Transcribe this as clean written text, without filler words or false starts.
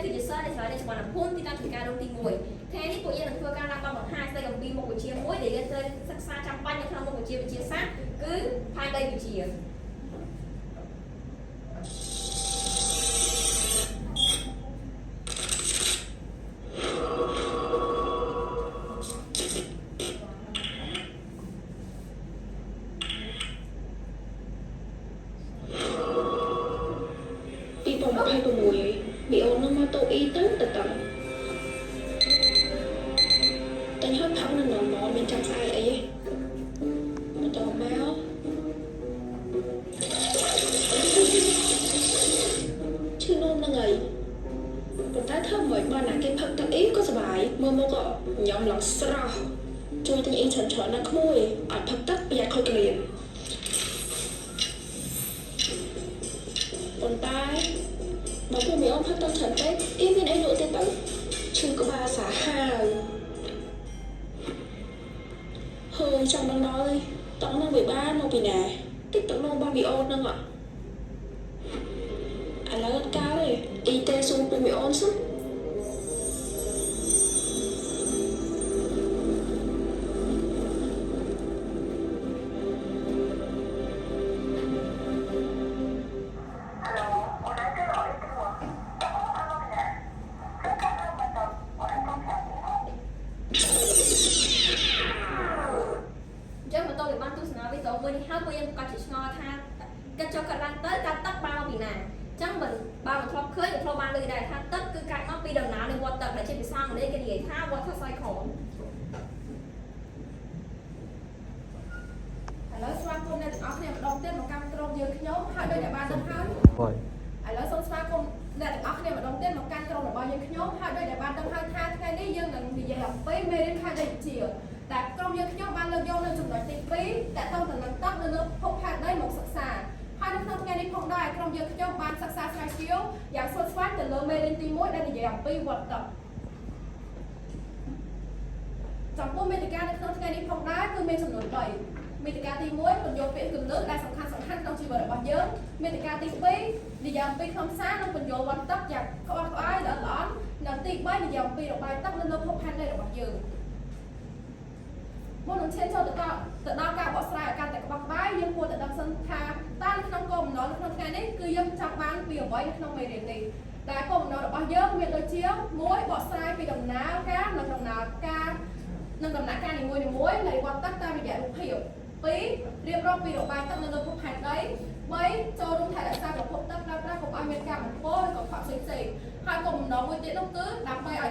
គឺជាសិស្សដែលឆ្លើយនៅចំពោះភូមិទីតាំងធ្វើការរងទី1ថ្ងៃនេះពួកយើងនឹងធ្វើការឡើងដល់បង្ហាញស្ដីអំពីមុខវិជ្ជាមួយដែលយើងត្រូវសិក្សាចាំបាច់នៅក្នុងមុខវិជ្ជាវិទ្យាសាស្ត្រគឺផែនដីវិទ្យាbị ôn nó mà tôi ý tới từ từ tên hết thẳng là nó bên trong ai ấy mà tôi báo chứ nôn là ngày còn tái thơm với ba nàng cái phật tập ý có bài mơ mơ gọi nhóm lòng sao chui tình yên thần trở năng môi ở phật tất bây giờ khôi liền còn tai mà cô mấy ông phát tâm thần tết im bên ấy nữa tết tử chứ có ba xả hà hơi trong đang nói đi tổng năng 13 nó bị nè tích tổng năng 3 bị ôn năng ạ à là rất cao đi y tê xuống bị ôn sứcហើយពួកយើងក៏ជាឆ្ងល់ថាកិច្ចចុះកាត់ឡើងទៅការទឹកបានមកពីណាអញ្ចឹងបើមិនធ្លាប់ឃើញធ្លាប់បានលើកដែរថាទឹកគឺកាត់មកពីដំណើរនៃវដ្តទឹកដែលជាភាសាអង់គ្លេសគេនិយាយថា water cycle ឥឡូវស្វាគមន៍អ្នកទាំងអស់គ្នាម្ដងទៀតមកកាន់ក្រុមយើងខ្ញុំហើយដូចតែបានដឹងហើយឥឡូវសូមស្វាគមន៍អ្នកទាំងអស់គ្នាម្ដងទៀតមកកាន់ក្រុមរបស់យើងខ្ញុំហើយដូចតែបានដឹងហើយថាថ្ងៃនេះយើងនឹងនិយាយអំពីមេរៀនខេត្តដីវិទ្យាតែក្រុមយើងខ្ញុំបានលើកយកនៅចំណុចទី2តែទៅទៅនឹងទឹកនៅលើភពផែនដីមកសិក្សាហើយនៅក្នុងថ្ងៃនេះផងដែរក្រុមយើងខ្ញុំបានសិក្សាស្រាវជ្រាវយ៉ាងស្វិតស្វាញទៅលើមេរៀនទី1ដែលនិយាយអំពីវដ្តទឹកចំពោះមេតិកានៅក្នុងថ្ងៃនេះផងដែរគឺមានចំនួន3មេតិកាទី1ពន្យល់ពាក្យគន្លឹះដែលសំខាន់ក្នុងជីវិតរបស់យើងមេតិកាទី2និយាយអំពីខ្លឹមសារនិងពន្យល់វដ្តទឹកយ៉ាងក្បោះក្បាយល្អល្អន់និងទី3និយាយអំពីរបាយទឹកនៅលើភពផែនដីរបស់យើងមុននឹងឈានចូលទៅដល់ការបកស្រាយឲ្យកាន់តែក្បោះក្បាយយើងគួរតែដឹងសិនថាតើនៅក្នុងគោលបំណងនៅក្នុងថ្ងៃនេះគឺយើងចង់បានពីអ្វីនៅក្នុងមេរៀននេះដែលគោលបំណងរបស់យើងមានដូចជា1បកស្រាយពីដំណើរការនិងដំណើរការនីមួយៗនៃវដ្តទឹកតាមរយៈរូបភាព2រៀបរាប់ពីរបាយទឹកនៅលើភពផែនដី3ចូលរួមថែរក្សាប្រភពទឹកប្រើប្រាស់កុំឲ្យមានការបំពុលឬក៏ខកផ្សេងៗហើយគោលបំណងមួយទៀតនោះគឺដើម្បីឲ្យ